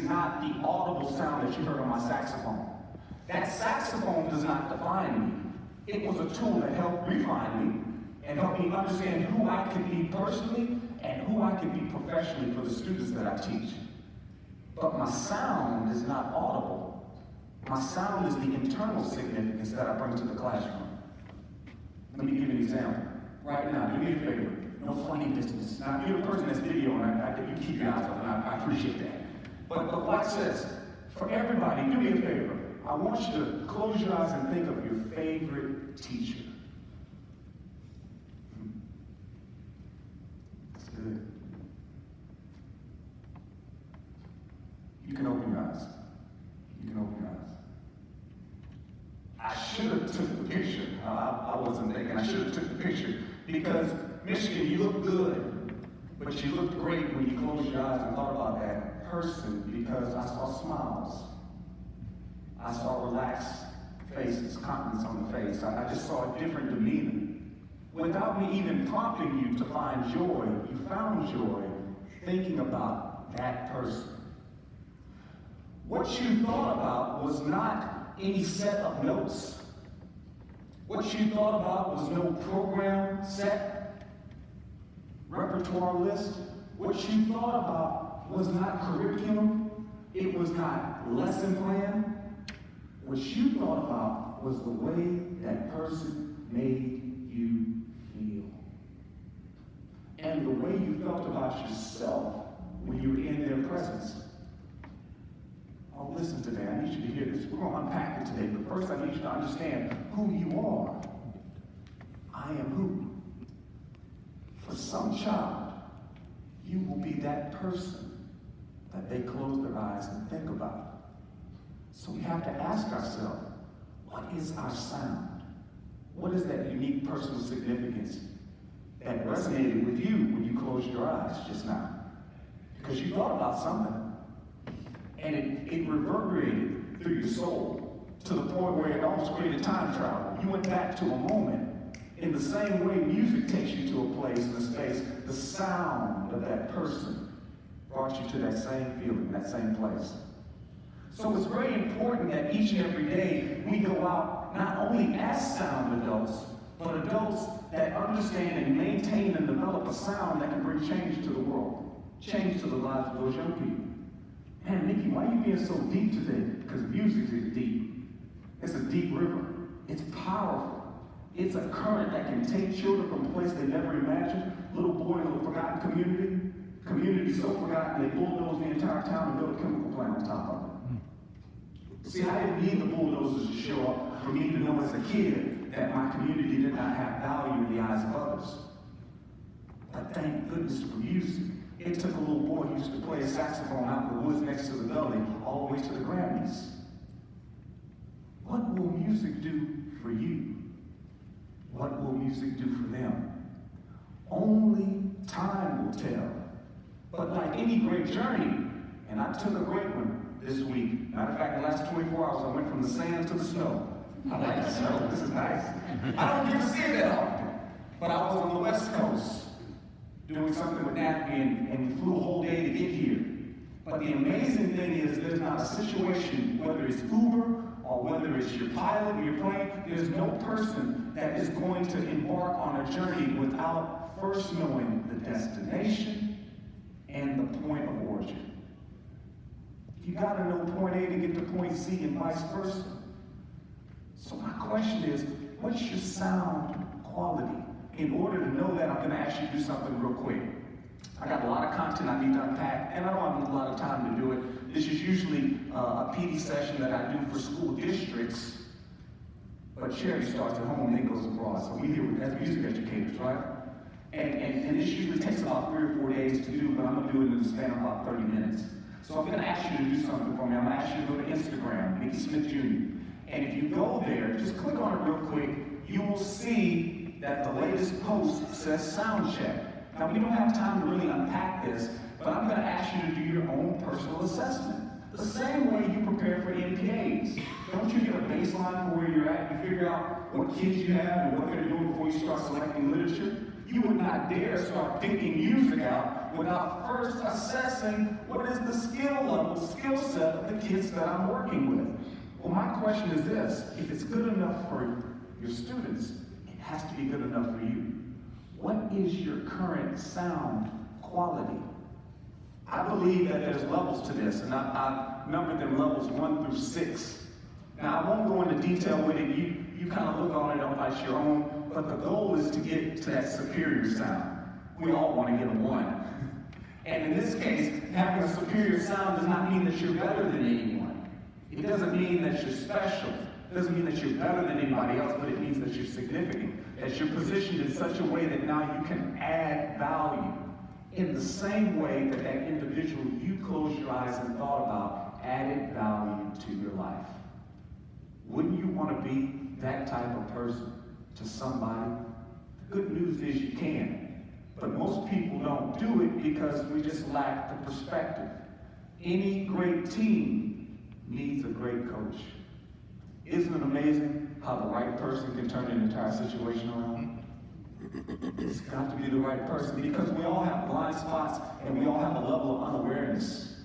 not the audible sound that you heard on my saxophone. That saxophone does not define me. It was a tool that helped refine me and helped me understand who I could be personally and who I could be professionally for the students that I teach. But my sound is not audible. My sound is the internal significance that I bring to the classroom. Let me give you an example. Right now, do me a favor. No funny business. Now, if you're the person that's videoing, you keep your eyes open. I appreciate that. But watch this. For everybody, do me a favor. I want you to close your eyes and think of your favorite teacher. That's good. You can open your eyes. You can open your eyes. I should have took the picture. I wasn't thinking. I should have took the picture because, Michigan, you look good, but you looked great when you closed your eyes and thought about that person because I saw smiles. I saw relaxed faces, confidence on the face. I just saw a different demeanor. Without me even prompting you to find joy, you found joy thinking about that person. What you thought about was not any set of notes. What you thought about was no program set, repertoire list. What you thought about was not curriculum. It was not lesson plan. What you thought about was the way that person made you feel. And the way you felt about yourself when you were in their presence. Oh, listen today, I need you to hear this. We're going to unpack it today, but first I need you to understand who you are. I am who? For some child, you will be that person that they close their eyes and think about. So we have to ask ourselves, what is our sound? What is that unique personal significance that resonated with you when you closed your eyes just now? Because you thought about something. And it reverberated through your soul to the point where it almost created time travel. You went back to a moment. In the same way music takes you to a place, in a space, the sound of that person brought you to that same feeling, that same place. So it's very important that each and every day we go out not only as sound adults, but adults that understand and maintain and develop a sound that can bring change to the world, change to the lives of those young people. Man, Nikki, why are you being so deep today? Because music is deep. It's a deep river. It's powerful. It's a current that can take children from a place they never imagined. Little boy in a forgotten community. Community so forgotten they bulldoze the entire town and build a chemical plant on top of it. See, I didn't need the bulldozers to show up for me to know as a kid that my community did not have value in the eyes of others. But thank goodness for music. It took a little boy who used to play a saxophone out in the woods next to the gully all the way to the Grammys. What will music do for you? What will music do for them? Only time will tell. But like any great journey, and I took a great one this week. Matter of fact, the last 24 hours I went from the sand to the snow. I like the snow, this is nice. I don't get to see it that often, but I was on the West Coast doing something with NAFB and we flew a whole day to get here. But the amazing thing is there's not a situation, whether it's Uber or whether it's your pilot or your plane, there's no person that is going to embark on a journey without first knowing the destination and the point of origin. You gotta know point A to get to point C and vice versa. So my question is, what's your sound quality? In order to know that, I'm going to ask you to do something real quick. I got a lot of content I need to unpack, and I don't have a lot of time to do it. This is usually a PD session that I do for school districts, but charity starts at home and then goes abroad. So we here as music educators, right? And this usually takes about 3 or 4 days to do, but I'm going to do it in the span of about 30 minutes. So I'm going to ask you to do something for me. I'm going to ask you to go to Instagram, Nikki Smith Jr. And if you go there, just click on it real quick, you will see that the latest post says sound check. Now, we don't have time to really unpack this, but I'm going to ask you to do your own personal assessment. The same way you prepare for MPAs. Don't you get a baseline for where you're at? You figure out what kids you have and what they're doing before you start selecting literature? You would not dare start picking music out without first assessing what is the skill level, skill that I'm working with. Well, my question is this: if it's good enough for your students, it has to be good enough for you. What is your current sound quality? I believe that there's levels to this, and I've numbered them levels 1 through 6. Now, I won't go into detail with it. You kind of look on it on your own, but the goal is to get to that superior sound. We all want to get a 1. And in this case, having a superior sound does not mean that you're better than anyone. It doesn't mean that you're special. It doesn't mean that you're better than anybody else, but it means that you're significant, that you're positioned in such a way that now you can add value in the same way that that individual you closed your eyes and thought about added value to your life. Wouldn't you want to be that type of person to somebody? The good news is you can, but most people don't do it because we just lack the perspective. Any great team needs a great coach. Isn't it amazing how the right person can turn an entire situation around? It's got to be the right person, because we all have blind spots and we all have a level of unawareness,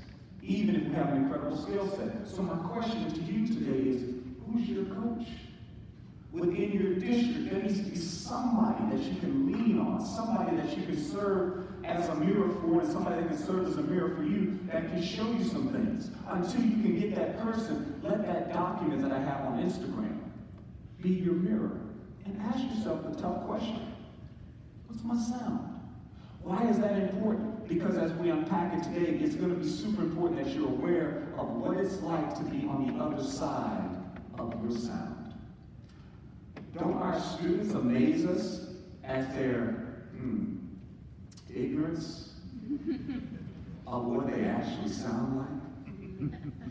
even if we have an incredible skill set. So my question to you today is, who's your coach? Within your district, there needs to be somebody that you can lean on, somebody that you can serve as a mirror for, and somebody that can serve as a mirror for you, that can show you some things. Until you can get that person, let that document that I have on Instagram be your mirror. And ask yourself the tough question: what's my sound? Why is that important? Because as we unpack it today, it's going to be super important that you're aware of what it's like to be on the other side of your sound. Don't our students amaze us at their ignorance of what they actually sound like?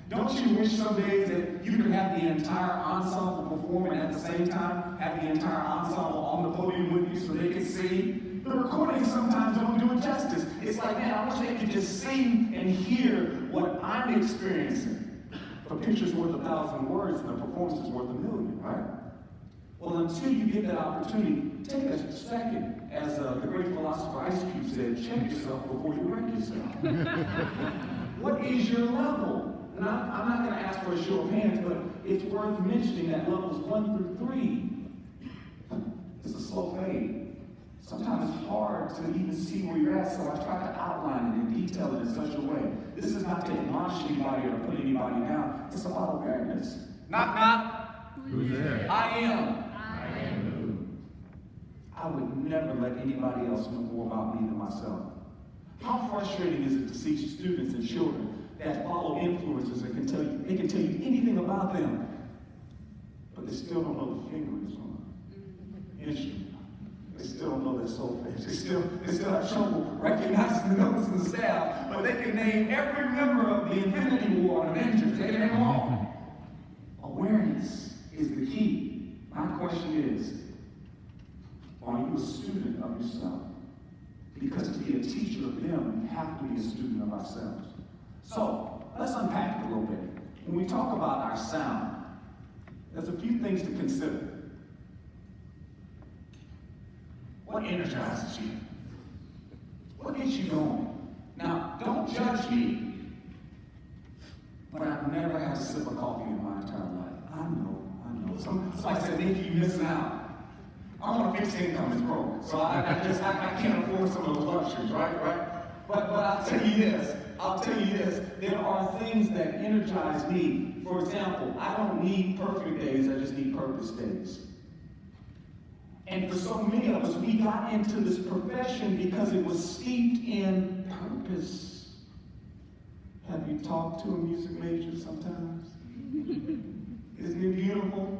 Don't you wish some days that you could have the entire ensemble performing at the same time, have the entire ensemble on the podium with you so they can see? The recordings sometimes don't do it justice. It's like, man, I wish they could just see and hear what I'm experiencing. A picture's worth 1,000 words and a performance is worth 1,000,000, right? Well, until you get that opportunity, take a second, as the great philosopher Ice Cube said, check yourself before you wreck yourself. What is your level? And I'm not going to ask for a show of hands, but it's worth mentioning that levels 1 through 3, it's a slow fade. Sometimes it's hard to even see where you're at, so I try to outline it and detail it in such a way. This is not to admonish anybody or to put anybody down. It's about awareness. Knock, knock. Who's there? I am. I would never let anybody else know more about me than myself. How frustrating is it to see students and children that follow influencers and they can tell you anything about them, but they still don't know the fingers on the instrument. They still don't know their solfege. They still have trouble recognizing the notes in the staff, but they can name every member of the Infinity War and Avengers. They can name them all. Awareness is the key. My question is, are you a student of yourself? Because to be a teacher of them, we have to be a student of ourselves. So, let's unpack it a little bit. When we talk about our sound, there's a few things to consider. What energizes you? What gets you going? Now, don't judge me, but I've never had a sip of coffee in my entire life. I know. Somebody said, Nick, you're missing out. I'm on a fixed income, it's broke. So I can't afford some of those luxuries, right? But I'll tell you this, there are things that energize me. For example, I don't need perfect days, I just need purpose days. And for so many of us, we got into this profession because it was steeped in purpose. Have you talked to a music major sometimes? Isn't it beautiful?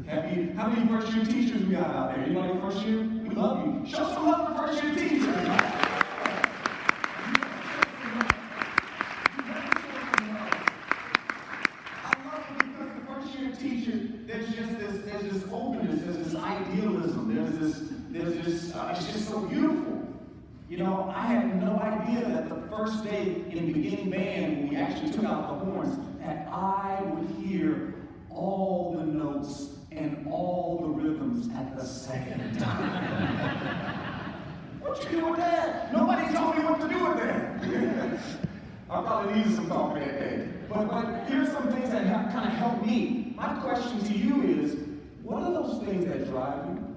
How many first year teachers we got out there? Anybody first year? We love you. Show some love to first year teachers. I love it because the first year teacher, there's this openness, there's this idealism, it's just so beautiful. You know, I had no idea that the first day in beginning band, when we actually took out the horns, that I would hear all the notes and all the rhythms at the same time. What you do with that? Nobody told me what to do with that. I probably needed some coffee that day. But here's some things that kind of help me. My question to you is, what are those things that drive you?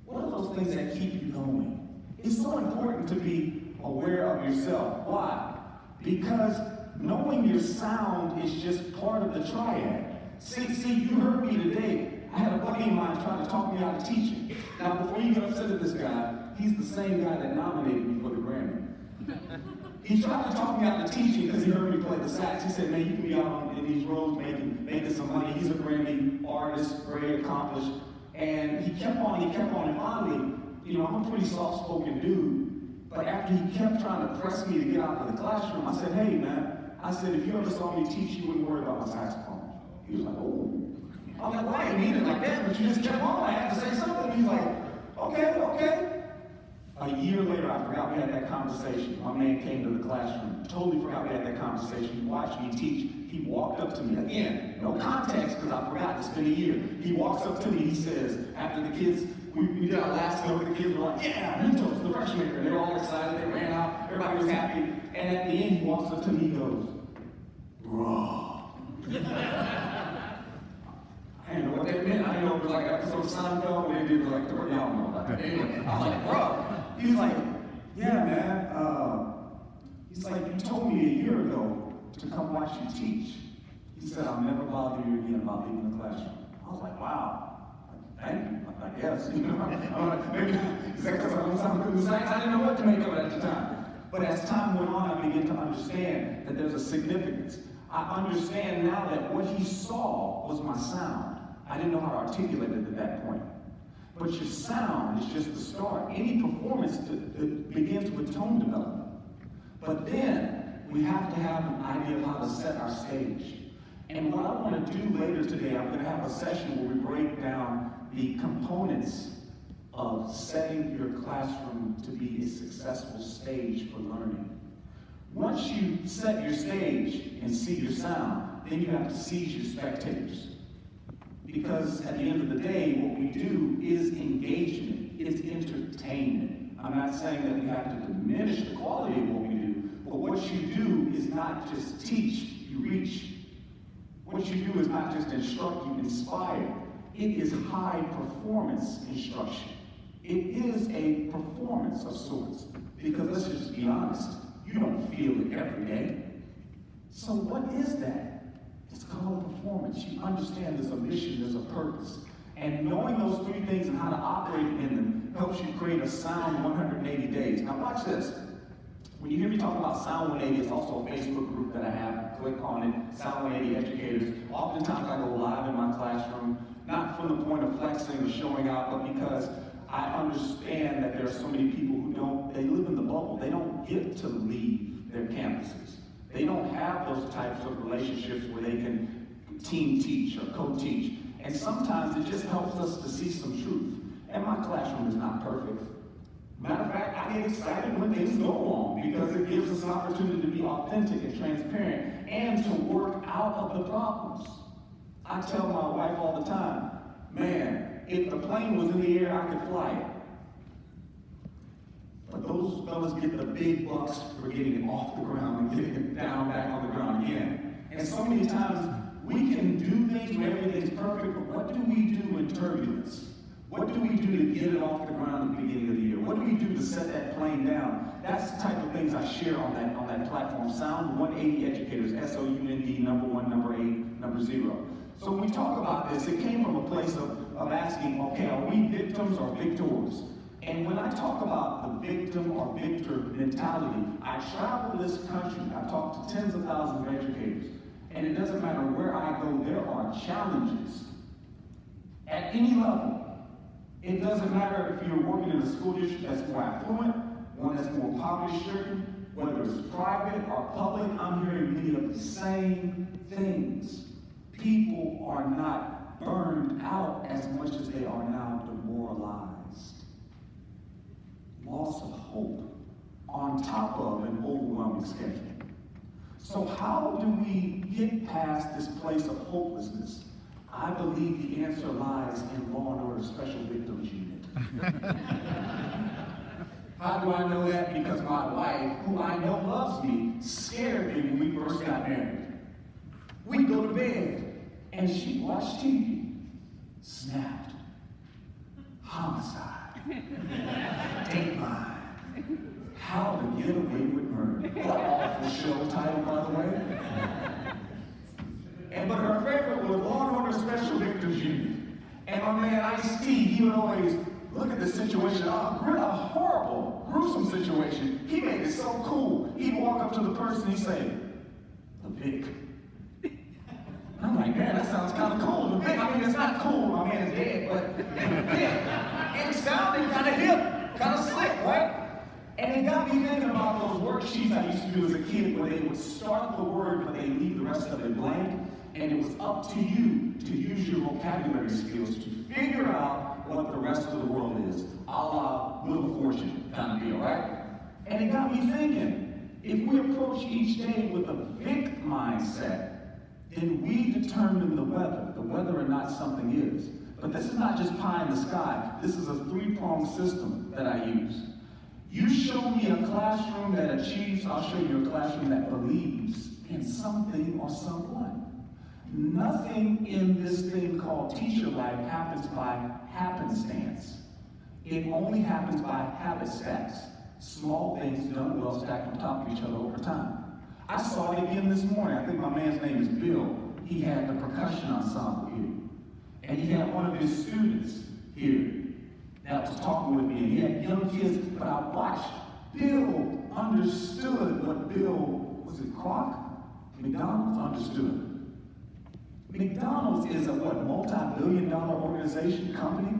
What are those things that keep you going? It's so important to be aware of yourself. Why? Because knowing your sound is just part of the triad. See, you heard me today. I had a buddy of mine trying to talk me out of teaching. Now, before you get upset at this guy, he's the same guy that nominated me for the Grammy. He tried to talk me out of teaching because he heard me play the sax. He said, man, you can be out in these roads making some money. He's a Grammy artist, very accomplished. And he kept on, and finally, I'm a pretty soft-spoken dude. But after he kept trying to press me to get out of the classroom, I said, hey, man, if you ever saw me teach, you wouldn't worry about my saxophone. He was like, oh. I'm like, well, I didn't mean it like that, but you just kept on. I had to say something. He's like, okay. A year later, I forgot we had that conversation. My man came to the classroom. Totally forgot we had that conversation. He watched me teach. He walked up to me. Again, no context, because I forgot. It's been a year. He walks up to me. He says, after the kids, we did our last note, the kids were like, yeah, Mentos, the freshman year. They were all excited. They ran out. Everybody was happy. And at the end, he walks up to me. He goes, bro. I didn't know what that meant. I didn't know if it was like an episode of Seinfeld where they did like, y'all know about that. Anyway, I was like, bro. He was like, yeah, man. He's like, you told me a year ago to come watch you teach. He said, I'll never bother you again about leaving the classroom. I was like, wow. Thank you, I guess. I'm like, maybe is that because I don't sound good in science? I didn't know what to make of it at the time. But as time went on, I began to understand that there's a significance. I understand now that what he saw was my sound. I didn't know how to articulate it at that point. But your sound is just the start. Any performance that begins with tone development. But then we have to have an idea of how to set our stage. And what I want to do later today, I'm going to have a session where we break down the components of setting your classroom to be a successful stage for learning. Once you set your stage and see your sound, then you have to seize your spectators. Because at the end of the day, what we do is engagement, it's entertainment. I'm not saying that we have to diminish the quality of what we do, but what you do is not just teach, you reach. What you do is not just instruct, you inspire. It is high performance instruction. It is a performance of sorts. Because let's just be honest, you don't feel it every day. So what is that? It's called a performance. You understand there's a mission, there's a purpose. And knowing those three things and how to operate in them helps you create a sound 180 days. Now watch this. When you hear me talk about Sound 180, it's also a Facebook group that I have. Click on it, Sound 180 Educators. Oftentimes I go live in my classroom, not from the point of flexing or showing out, but because I understand that there are so many people who they live in the bubble. They don't get to leave their campuses. They don't have those types of relationships where they can team teach or co-teach. And sometimes it just helps us to see some truth. And my classroom is not perfect. Matter of fact, I get excited when things go wrong because it gives us an opportunity to be authentic and transparent and to work out of the problems. I tell my wife all the time, man, if the plane was in the air, I could fly it. But those fellas get the big bucks for getting it off the ground and getting it down back on the ground again. And so many times we can do things where everything's perfect, but what do we do in turbulence? What do we do to get it off the ground at the beginning of the year? What do we do to set that plane down? That's the type of things I share on that platform. Sound 180 Educators, SOUND, number 1, number 8, number 0. So when we talk about this, it came from a place of asking, okay, are we victims or victors? And when I talk about the victim or victor mentality, I travel this country, I talk to tens of thousands of educators, and it doesn't matter where I go, there are challenges at any level. It doesn't matter if you're working in a school district that's more affluent, one that's more poverty-stricken, whether it's private or public, I'm hearing many of the same things. People are not burned out as much as they are now demoralized. Loss of hope on top of an overwhelming schedule. So how do we get past this place of hopelessness? I believe the answer lies in Law and Order Special Victims Unit. How do I know that? Because my wife, who I know loves me, scared me when we first got married. bed, and she watched TV. Snapped. Homicide. Dateline. How to Get Away with Murder. What awful show title, by the way. But her favorite was Law and Order Special Victims Unit. And my man Ice-T, he would always look at the situation, a horrible, gruesome situation. He made it so cool. He'd walk up to the person, he'd say, "The Vic." I'm like, man, that sounds kind of cool. The Vic, I mean, it's not cool, my man is dead, but the Vic, it sounded kind of hip, kind of slick, right? And it got me thinking about those worksheets I used to do as a kid where they would start the word, but they leave the rest of it blank. And it was up to you to use your vocabulary skills to figure out what the rest of the world is, a la Wheel of Fortune kind of deal, right? And it got me thinking, if we approach each day with a Vic mindset, then we determine the whether or not something is. But this is not just pie in the sky. This is a three-pronged system that I use. You show me a classroom that achieves, I'll show you a classroom that believes in something or someone. Nothing in this thing called teacher life happens by happenstance. It only happens by habit stacks. Small things done well stacked on top of each other over time. I saw it again this morning. I think my man's name is Bill. He had the percussion ensemble here. And he had one of his students here that was talking with me. And he had young kids, but I watched. Bill understood what was it Kroc? McDonald's understood. McDonald's is a multi-billion-dollar organization, company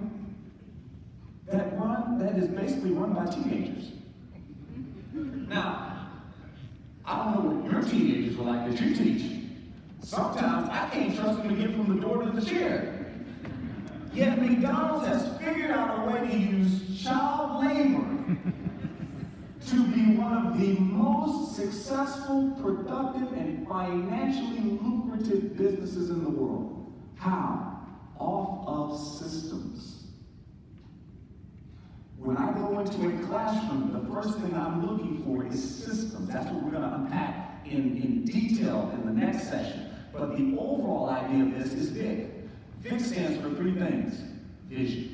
that is basically run by teenagers. Now, I don't know what your teenagers were like that you teach. Sometimes I can't trust them to get from the door to the chair. Yet McDonald's has figured out a way to use child labor to be one of the most successful, productive, and financially lucrative businesses in the world. How? Off of systems. When I go into a classroom, the first thing I'm looking for is systems. That's what we're going to unpack in detail in the next session. But the overall idea of this is VIC. VIC stands for three things. Vision.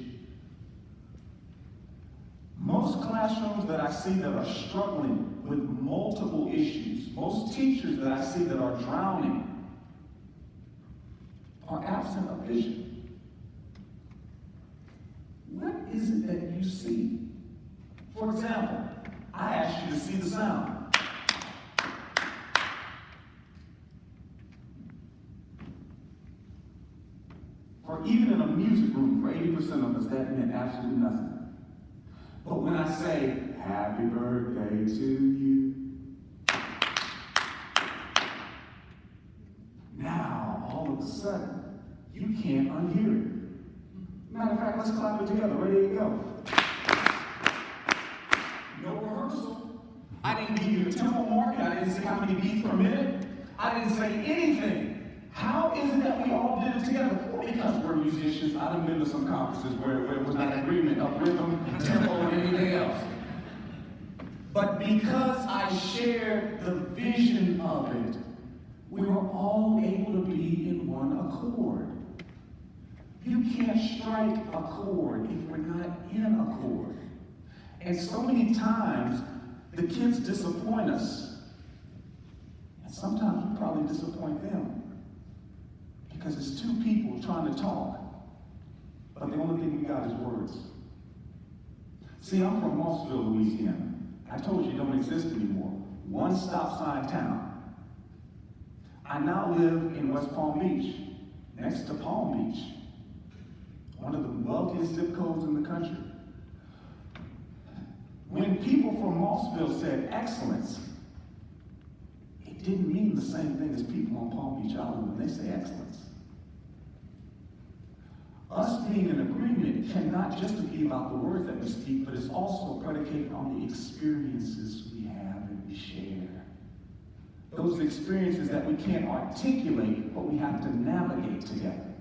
Most classrooms that I see that are struggling with multiple issues, most teachers that I see that are drowning, are absent of vision. What is it that you see? For example, I asked you to see the sound. Or even in a music room, for 80% of us, that meant absolutely nothing. But when I say, happy birthday to you, now, all of a sudden, you can't unhear it. Matter of fact, let's clap it together. Ready to go. No rehearsal. I didn't give you a tempo mark. I didn't say how many beats per minute. I didn't say anything. How is it that we all did it together? Well, because we're musicians. I done been to some conferences where it was not agreement of rhythm, tempo, and anything else. But because I shared the vision of it, we were all able to be in one accord. You can't strike a chord if we're not in a chord. And so many times, the kids disappoint us. And sometimes we probably disappoint them. Because it's two people trying to talk, but the only thing we got is words. See, I'm from Mossville, Louisiana. I told you it don't exist anymore. One stop sign town. I now live in West Palm Beach, next to Palm Beach, one of the wealthiest zip codes in the country. When people from Mossville said excellence, it didn't mean the same thing as people on Palm Beach Island when they say excellence. Us being in agreement cannot just be about the words that we speak, but it's also predicated on the experiences we have and we share. Those experiences that we can't articulate, but we have to navigate together.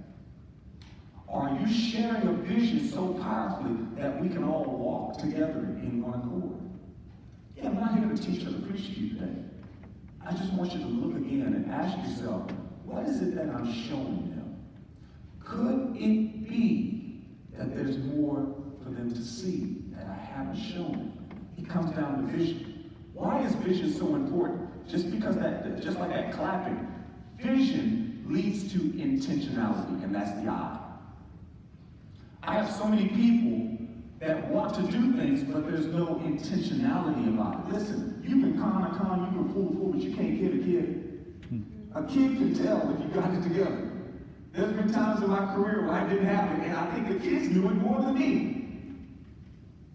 Are you sharing a vision so powerfully that we can all walk together in one accord? Yeah, I'm not here to teach or to preach to you today. I just want you to look again and ask yourself, what is it that I'm showing them? Could it be that there's more for them to see that I haven't shown them? It comes down to vision. Why is vision so important? Just like that clapping, vision leads to intentionality, and that's the I. I have so many people that want to do things, but there's no intentionality about it. Listen, you can con, you can fool, but you can't kid a kid. A kid can tell if you got it together. There's been times in my career where I didn't have it, and I think the kids knew it more than me.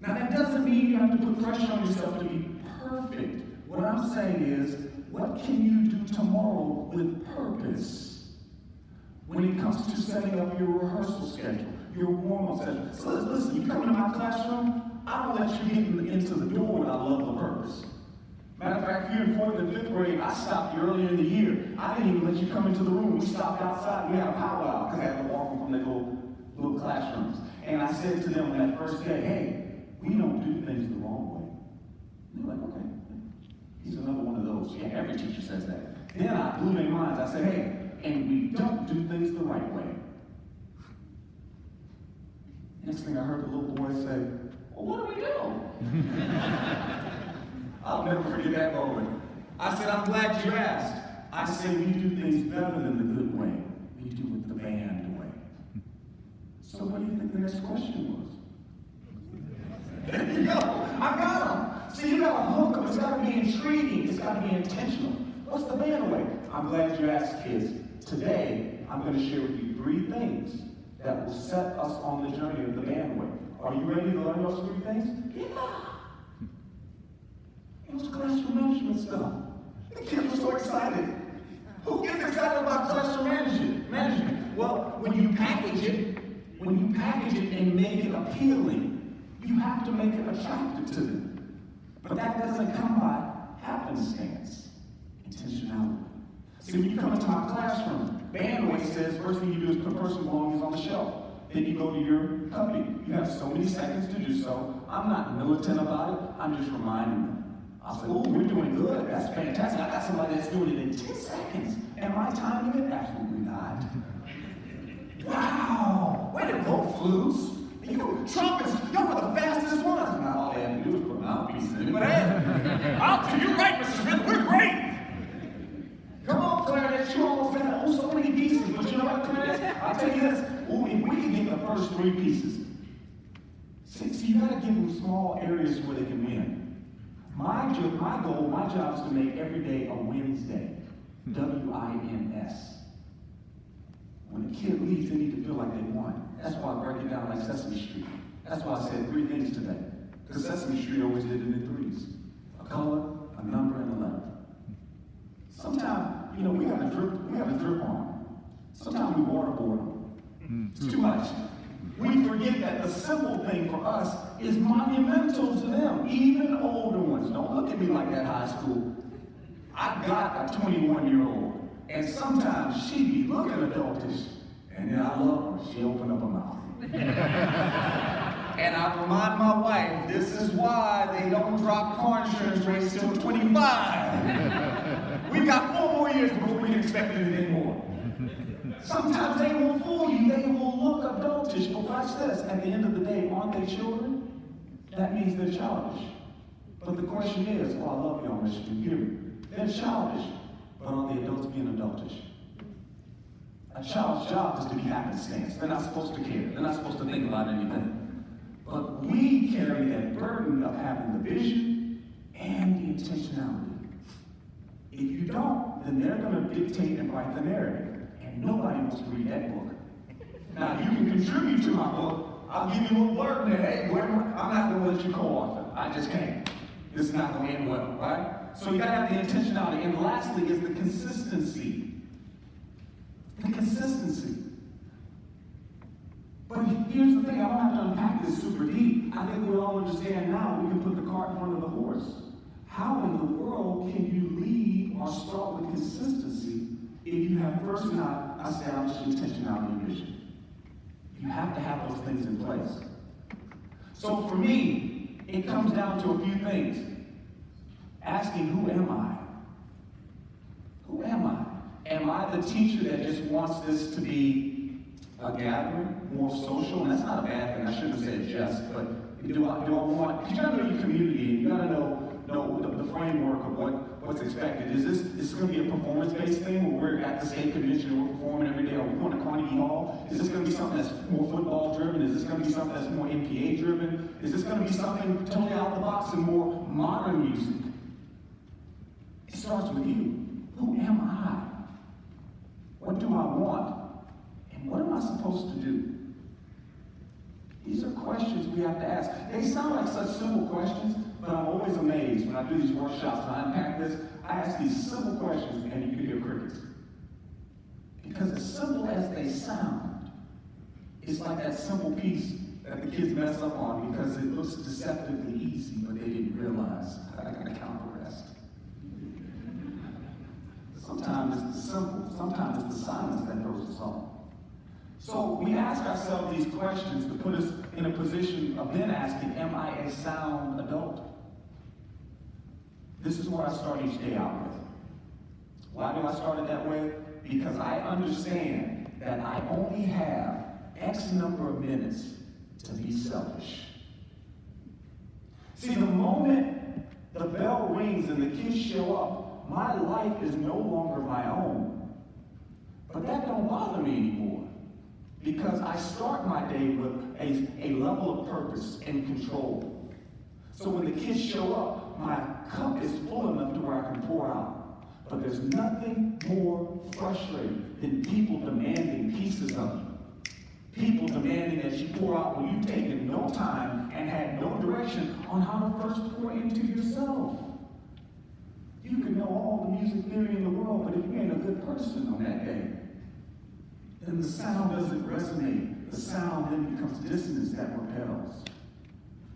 Now that doesn't mean you have to put pressure on yourself to be perfect. What I'm saying is, what can you do tomorrow with purpose? When it comes to setting up your rehearsal schedule, your warm-up schedule. So listen, you come into my classroom, I don't let you get into the door without love of purpose. Matter of fact, if you're in 4th and 5th grade, I stopped you earlier in the year. I didn't even let you come into the room. We stopped outside. We had a powwow because I had to walk them from their little classrooms. And I said to them on that first day, hey, we don't do things the wrong way. And they're like, okay. He's another one of those. Yeah, every teacher says that. Then I blew their minds. I said, hey, and we don't do things the right way. Next thing I heard the little boy say, well, what do we do? I'll never forget that moment. I said, I'm glad you asked. I said, we do things better than the good way. We do it the band way. So what do you think the next question was? There you go. I got them. See, you got to hook them. It's got to be intriguing. It's got to be intentional. What's the band way? I'm glad you asked, kids. Today, I'm going to share with you 3 things that will set us on the journey of the band way. Are you ready to learn those 3 things? Yeah. It was classroom management stuff. The kids were so excited. Who gets excited about classroom management? Well, when you package it and make it appealing, you have to make it attractive to them. But that doesn't come by happenstance. Intentionality. See, when you come into my classroom, Bandway says first thing you do is put personal belongings on the shelf. Then you go to your cubby. You have so many seconds to do so. I'm not militant about it. I'm just reminding them. I'll say, oh, we're doing good. That's fantastic. I got somebody that's doing it in 10 seconds. Am I timing it? Absolutely not. Wow. Way to go, flutes. You trumpets, y'all are the fastest ones. Now all they have to do is put mouthpieces in it. But hey, you're right, Mrs. Smith. We're great. Come on, clarinet, you almost got so many pieces. But you know what, clarinet? I'll tell you this. Ooh, if we can get the first 3 pieces, see, you got to give them small areas where they can win. My job is to make every day a Wednesday. W-I-N-S. When a kid leaves, they need to feel like they won. That's why I break it down like Sesame Street. That's why I said 3 things today. Because Sesame Street always did it in 3s. A color, a number, and a letter. Sometimes, we got a drip on. Sometimes we waterboard them. It's too much. We forget that the simple thing for us is monumental to them, even older ones. Don't look at me like that, high school. I got a 21-year-old, and sometimes she be looking adultish, and then I love her. She opened up her mouth. And I remind my wife, this is why they don't drop car insurance rates till 25. We've got 4 more years before we can expect anything more. Sometimes they will fool you. They will look adultish. But watch this. At the end of the day, aren't they children? That means they're childish. But the question is, I love y'all, Michigan. Hear me. They're childish. But are the adults being adultish? A child's job is to be happenstance. They're not supposed to care. They're not supposed to think about anything. But we carry that burden of having the vision and the intentionality. If you don't, then they're going to dictate and write the narrative. And nobody wants to read that book. Now, you can contribute to my book. I'll give you a little blurb there. Hey, I'm not going to let you co-author. I just can't. This is not going to end well, right? So you got to have the intentionality. And lastly is the consistency. The consistency. But here's the thing, I don't have to unpack this super deep. I think we all understand now we can put the cart in front of the horse. How in the world can you lead or start with consistency if you have first not established intentionality and vision? You have to have those things in place. So for me, it comes down to a few things. Asking, who am I? Who am I? Am I the teacher that just wants this to be a gathering, more social? And that's not a bad thing. I shouldn't have said just, but do I want, because you gotta know your community, and you gotta know the framework of what's expected. Is this going to be a performance-based thing where we're at the state convention and we're performing every day? Are we going to Carnegie Hall? Is this going to be something that's more football-driven? Is this going to be something that's more NPA-driven? Is this going to be something totally out of the box and more modern music? It starts with you. Who am I? What do I want? And what am I supposed to do? These are questions we have to ask. They sound like such simple questions, but I'm always amazed when I do these workshops and I unpack this. I ask these simple questions and you can hear crickets. Because as simple as they sound, it's like that simple piece that the kids mess up on because it looks deceptively easy, but they didn't realize I got to count the rest. Sometimes it's the simple, sometimes it's the silence that throws us off. So we ask ourselves these questions to put us in a position of then asking, am I a sound adult? This is what I start each day out with. Why do I start it that way? Because I understand that I only have X number of minutes to be selfish. See, the moment the bell rings and the kids show up, my life is no longer my own. But that don't bother me anymore. Because I start my day with a level of purpose and control. So when the kids show up, my cup is full enough to where I can pour out. But there's nothing more frustrating than people demanding pieces of you. People demanding that you pour out when you've taken no time and had no direction on how to first pour into yourself. You can know all the music theory in the world, but if you ain't a good person on that day, then the sound doesn't resonate. The sound then becomes dissonance that repels.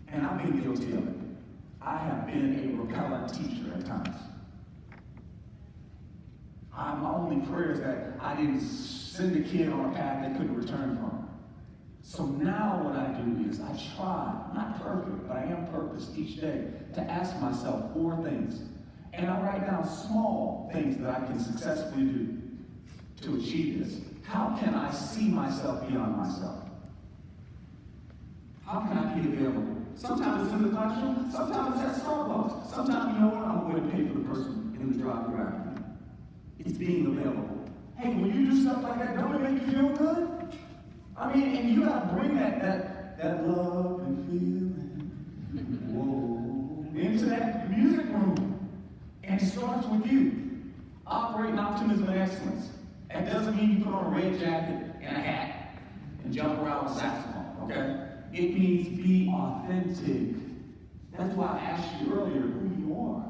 And I've been guilty of it. I have been a repellent teacher at times. My only prayer is that I didn't send a kid on a path they couldn't return from. So now what I do is I try, not perfect, but I am purposed each day to ask myself 4 things. And I write down small things that I can successfully do to achieve this. How can I see myself beyond myself? How can I be available? Sometimes it's in the classroom, sometimes it's at Starbucks. Sometimes, you know what, I'm going to pay for the person in the drive-thru after me. It's being available. Hey, when you do stuff like that, don't it make you feel good? I mean, and you got to bring that love and feeling, whoa, into that music room. And it starts with you. Operating optimism and excellence. That doesn't mean you put on a red jacket and a hat and jump around with a saxophone, okay? It means be authentic. That's why I asked you earlier who you are.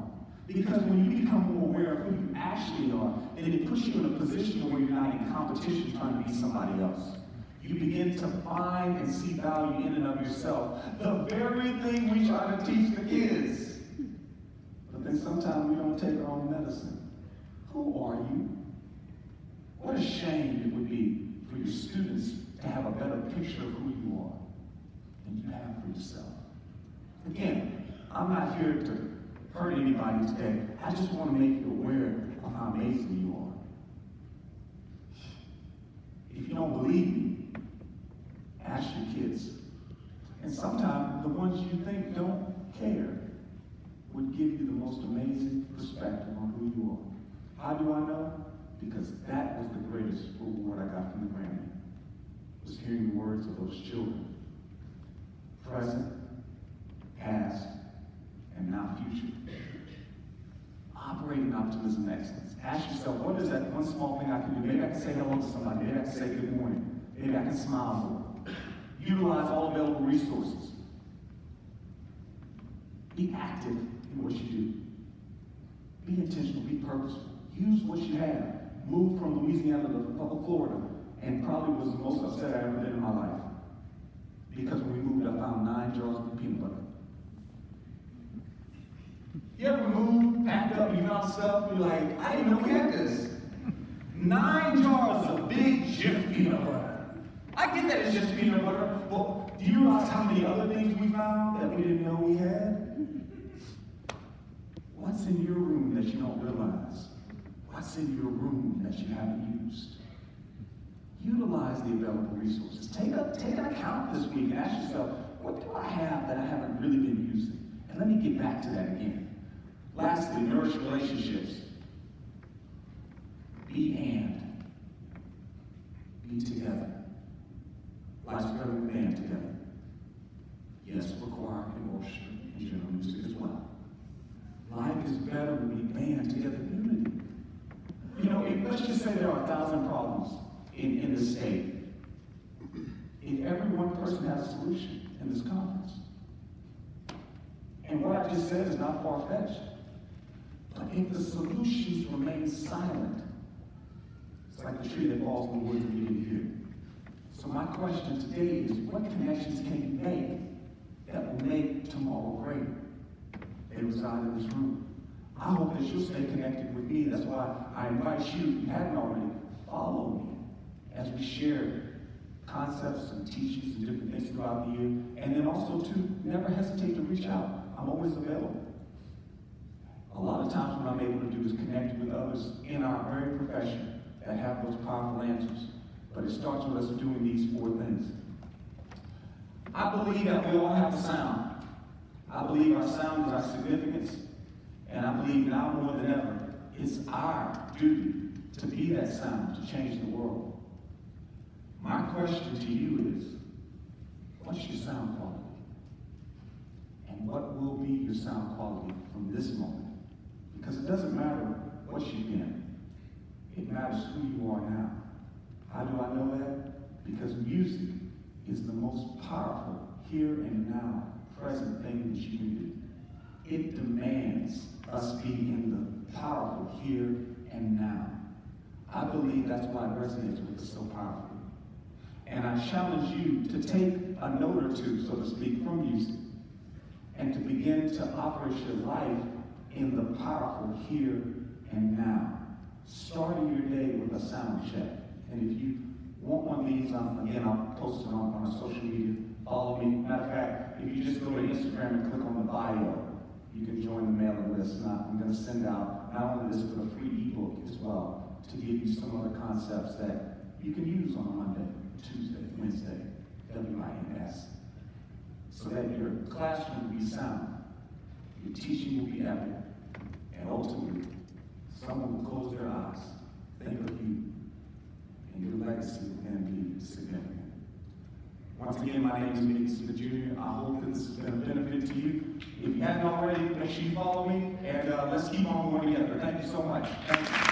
Because when you become more aware of who you actually are, then it puts you in a position where you're not in competition trying to be somebody else. You begin to find and see value in and of yourself. The very thing we try to teach the kids. But then sometimes we don't take our own medicine. Who are you? What a shame it would be for your students to have a better picture of who you are than you have for yourself. Again, I'm not here to hurt anybody today. I just want to make you aware of how amazing you are. If you don't believe me, ask your kids. And sometimes the ones you think don't care would give you the most amazing perspective on who you are. How do I know? Because that was the greatest reward I got from the Grammy, was hearing the words of those children. Present, past, and now future. Operating optimism and excellence. Ask yourself, what is that one small thing I can do? Maybe I can say hello to somebody. Maybe I can say good morning. Maybe I can smile more. Utilize all available resources. Be active in what you do. Be intentional, be purposeful. Use what you have. Moved from Louisiana to Florida, and probably was the most upset I ever been in my life. Because when we moved, I found 9 jars of peanut butter. You ever moved, packed up, you found stuff, you're like, I didn't know we had this. 9 jars of big Jif peanut butter. I get that it's just peanut butter, but do you realize how many other things we found that we didn't know we had? What's in your room that you don't realize? Why God send you a room that you haven't used. Utilize the available resources. Take an account this week and ask yourself, what do I have that I haven't really been using? And let me get back to that again. Lastly, nourish relationships. Be together. Life's better with band together. Yes, require emotion and general music as well. Life is better when we band together in unity. You know, let's just say there are 1,000 problems in this state. If every one person has a solution in this conference, and what I just said is not far-fetched, but if the solutions remain silent, it's like the tree that falls in the woods and you didn't hear. So my question today is, what connections can you make that will make tomorrow great? They reside in this room. I hope that you'll stay connected with me. That's why I invite you, if you hadn't already, follow me as we share concepts and teachings and different things throughout the year. And then also, too, never hesitate to reach out. I'm always available. A lot of times what I'm able to do is connect with others in our very profession that have those powerful answers. But it starts with us doing these 4 things. I believe that we all have a sound. I believe our sound is our significance. And I believe now more than ever, it's our duty to be that sound, to change the world. My question to you is, what's your sound quality? And what will be your sound quality from this moment? Because it doesn't matter what you've been. It matters who you are now. How do I know that? Because music is the most powerful here and now present thing that you can do. It demands us be in the powerful here and now. I believe that's why it resonates with us so powerfully. And I challenge you to take a note or two, so to speak, from music and to begin to operate your life in the powerful here and now. Starting your day with a sound check. And if you want one of these, again, I'll post it on our social media. Follow me. Matter of fact, if you just go to Instagram and click on the bio, you can join the mailing list. And I'm going to send out not only this, but a free ebook as well to give you some other concepts that you can use on a Monday, Tuesday, Wednesday, WINS, so that your classroom will be sound, your teaching will be epic, and ultimately, someone will close their eyes, think of you, and your legacy will then be significant. Once again, my name is Mickey Smith Jr. I hope that this has been a benefit to you. If you haven't already, make sure you follow me, and let's keep on going together. Thank you so much. Thank you.